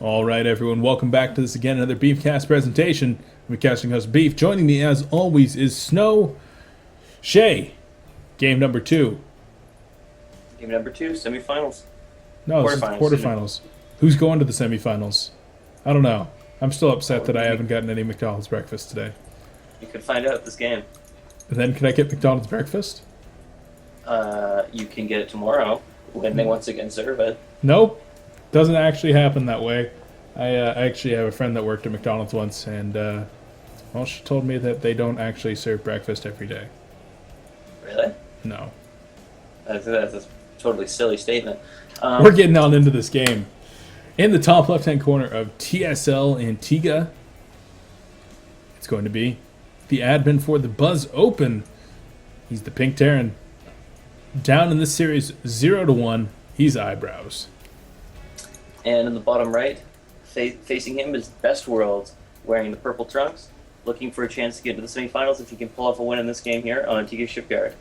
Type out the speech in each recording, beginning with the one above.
All right, everyone, welcome back to this again, another Beefcast presentation. I'm casting host Beef. Joining me, as always, is Snow Shay. Game number 2. Game number 2, semifinals. No, this is the quarterfinals. Who's going to the semifinals? I don't know. I'm still upset that I haven't gotten any McDonald's breakfast today. You could find out this game. And then, can I get McDonald's breakfast? You can get it tomorrow when they once again serve it. Nope. Doesn't actually happen that way. I actually have a friend that worked at McDonald's once, and well, she told me that they don't actually serve breakfast every day. Really? No. That's a totally silly statement. We're getting on into this game. In the top left-hand corner of TSL Antigua, it's going to be the admin for the Buzz Open. He's the Pink Terran. Down in this series, 0-1, he's Eyebrows. And in the bottom right, facing him is BestWorldX, wearing the purple trunks, looking for a chance to get to the semifinals if he can pull off a win in this game here on Antigua Shipyard.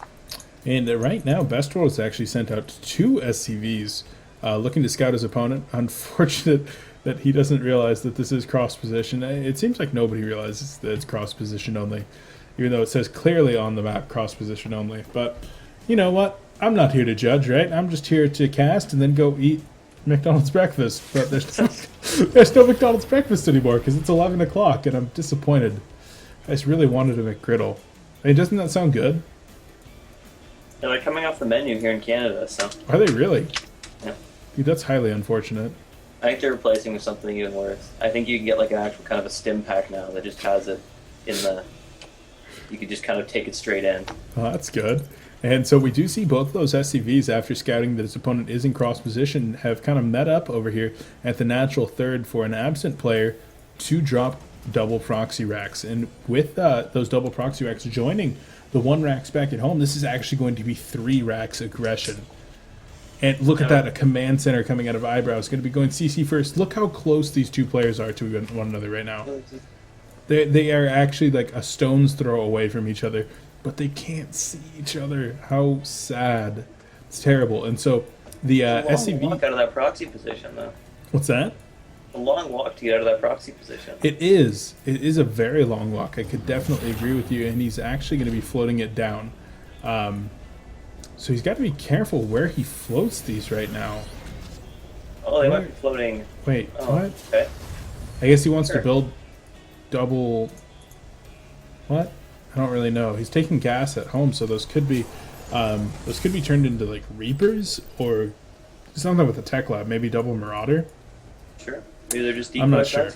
And right now, BestWorldX actually sent out 2 SCVs looking to scout his opponent. Unfortunate that he doesn't realize that this is cross position. It seems like nobody realizes that it's cross position only, even though it says clearly on the map cross position only. But you know what? I'm not here to judge, right? I'm just here to cast and then go eat McDonald's breakfast. But there's no McDonald's breakfast anymore because it's 11 o'clock and I'm disappointed. I just really wanted a McGriddle. Hey, doesn't that sound good? Yeah, they're coming off the menu here in Canada, so. Are they really? Yeah. Dude, that's highly unfortunate. I think they're replacing with something even worse. I think you can get like an actual kind of a stim pack now that just has it in the... You can just kind of take it straight in. Oh, that's good. And so we do see both of those SCVs, after scouting that his opponent is in cross position, have kind of met up over here at the natural third for an absent player to drop double proxy racks. And with those double proxy racks joining the 1 racks back at home, this is actually going to be 3 racks aggression. And look at that, a command center coming out of Eyebrows, going to be going CC first. Look how close these 2 players are to one another right now. They are actually like a stone's throw away from each other, but they can't see each other. How sad. It's terrible. And so the SCV... walk out of that proxy position, though. What's that? A long walk to get out of that proxy position. It is. It is a very long walk. I could definitely agree with you, and he's actually going to be floating it down. So he's got to be careful where he floats these right now. Oh, they might be floating... Wait, what? Okay. I guess he wants to build double... What? I don't really know. He's taking gas at home, so those could be turned into like Reapers or something with a tech lab. Maybe double Marauder. Sure. Maybe they're just I'm not sure.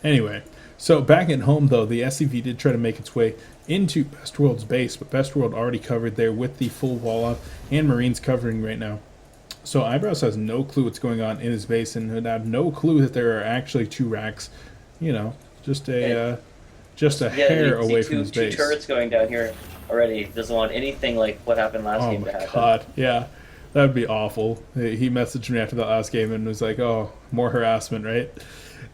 Anyway, so back at home though, the SCV did try to make its way into BestWorld's base, but BestWorld already covered there with the full wall up and Marines covering right now. So Eyebrows has no clue what's going on in his base and would have no clue that there are actually 2 racks. You know, just a hair away from his base. 2 turrets going down here already. Doesn't want anything like what happened last game to happen. Oh my god, yeah. That would be awful. He messaged me after that last game and was like, oh, more harassment, right?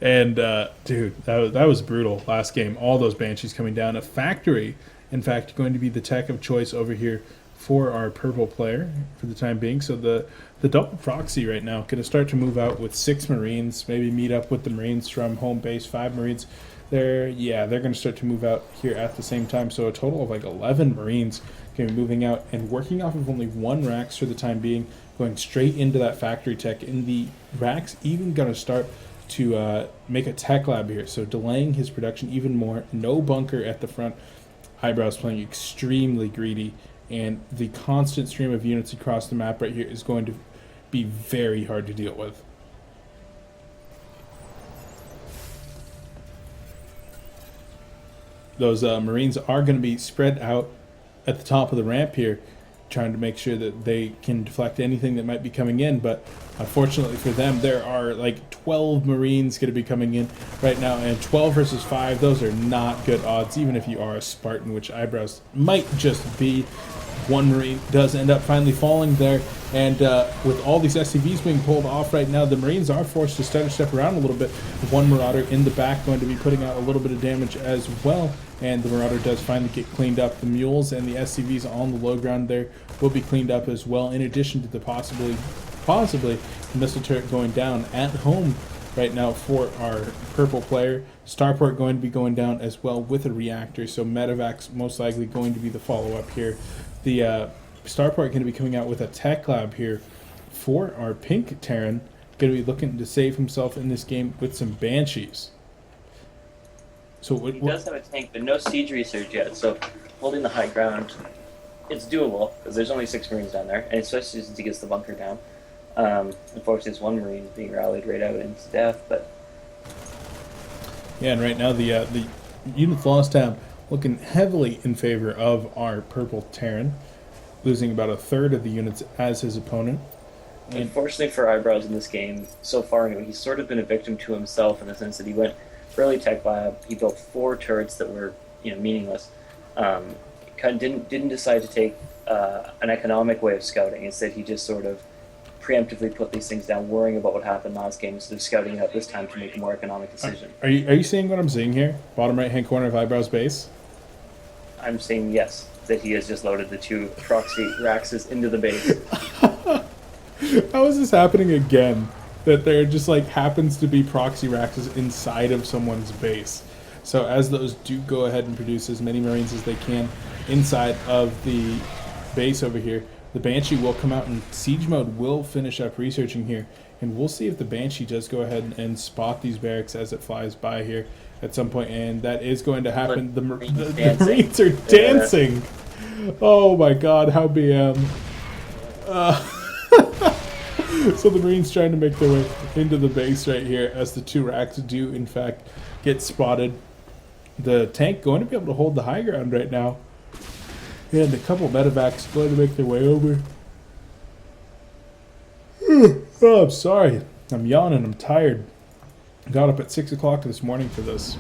And, dude, that was brutal last game. All those Banshees coming down. A factory, in fact, going to be the tech of choice over here for our purple player for the time being. So the double proxy right now going to start to move out with 6 Marines, maybe meet up with the Marines from home base, 5 Marines. They're going to start to move out here at the same time. So a total of like 11 Marines going to be moving out and working off of only 1 racks for the time being, going straight into that factory tech. And the racks even going to start to make a tech lab here, so delaying his production even more. No bunker at the front. Eyebrows playing extremely greedy, and the constant stream of units across the map right here is going to be very hard to deal with. Those Marines are going to be spread out at the top of the ramp here, trying to make sure that they can deflect anything that might be coming in, but unfortunately for them, there are like 12 Marines going to be coming in right now, and 12 versus 5, those are not good odds, even if you are a Spartan, which Eyebrows might just be. 1 Marine does end up finally falling there, and with all these SCVs being pulled off right now, the Marines are forced to stutter step around a little bit. 1 Marauder in the back going to be putting out a little bit of damage as well, and the Marauder does finally get cleaned up. The Mules and the SCVs on the low ground there will be cleaned up as well, in addition to the possibly missile turret going down at home right now for our purple player. Starport going to be going down as well with a reactor, so Medevac's most likely going to be the follow-up here. The Starport going to be coming out with a tech lab here for our pink Terran, going to be looking to save himself in this game with some Banshees. So he does have a tank, but no siege research yet, so holding the high ground, it's doable, because there's only 6 Marines down there, and especially since he gets the bunker down. Unfortunately, this one Marine is being rallied right out into death, but... Yeah, and right now the unit loss tab looking heavily in favor of our purple Terran, losing about a third of the units as his opponent. And unfortunately for Eyebrows in this game, so far anyway, he's sort of been a victim to himself in the sense that he went early tech lab, he built 4 turrets that were meaningless. Didn't decide to take an economic way of scouting. Instead, he just sort of preemptively put these things down, worrying about what happened last game instead of scouting it out this time to make a more economic decision. Are you seeing what I'm seeing here? Bottom right-hand corner of Eyebrows base? I'm saying yes, that he has just loaded the 2 proxy Raxes into the base. How is this happening again? That there just happens to be proxy Raxes inside of someone's base. So as those do go ahead and produce as many Marines as they can inside of the base over here, the Banshee will come out and siege mode will finish up researching here. And we'll see if the Banshee does go ahead and spot these barracks as it flies by here at some point. And that is going to happen. The Marines are dancing. Oh my god, how BM. So the Marines trying to make their way into the base right here as the 2 racks do in fact get spotted. The tank going to be able to hold the high ground right now. And a couple medevacs going to make their way over. Oh, I'm sorry. I'm yawning. I'm tired. Got up at 6 o'clock this morning for this.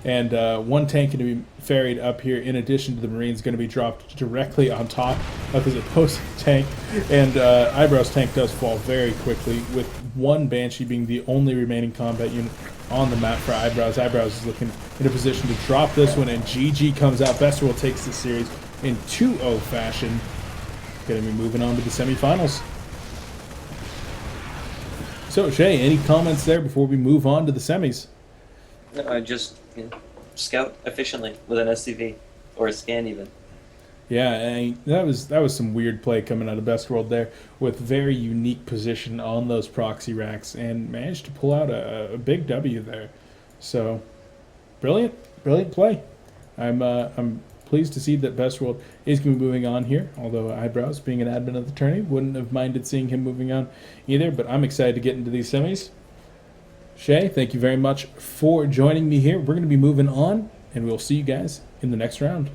And 1 tank going to be ferried up here in addition to the Marines going to be dropped directly on top of his opposing tank. And Eyebrows tank does fall very quickly, with 1 Banshee being the only remaining combat unit on the map for Eyebrows. Eyebrows is looking in a position to drop this one, and GG comes out. BestWorld takes the series in 2-0 fashion. Going to be moving on to the semifinals. So, Shay, any comments there before we move on to the semis? No, just scout efficiently with an SCV or a scan even. Yeah, that was some weird play coming out of BestWorld there, with very unique position on those proxy racks, and managed to pull out a big W there. So, brilliant play. I'm pleased to see that BestWorld is going to be moving on here. Although Eyebrows, being an admin of the tourney, wouldn't have minded seeing him moving on either. But I'm excited to get into these semis. Shay, thank you very much for joining me here. We're going to be moving on, and we'll see you guys in the next round.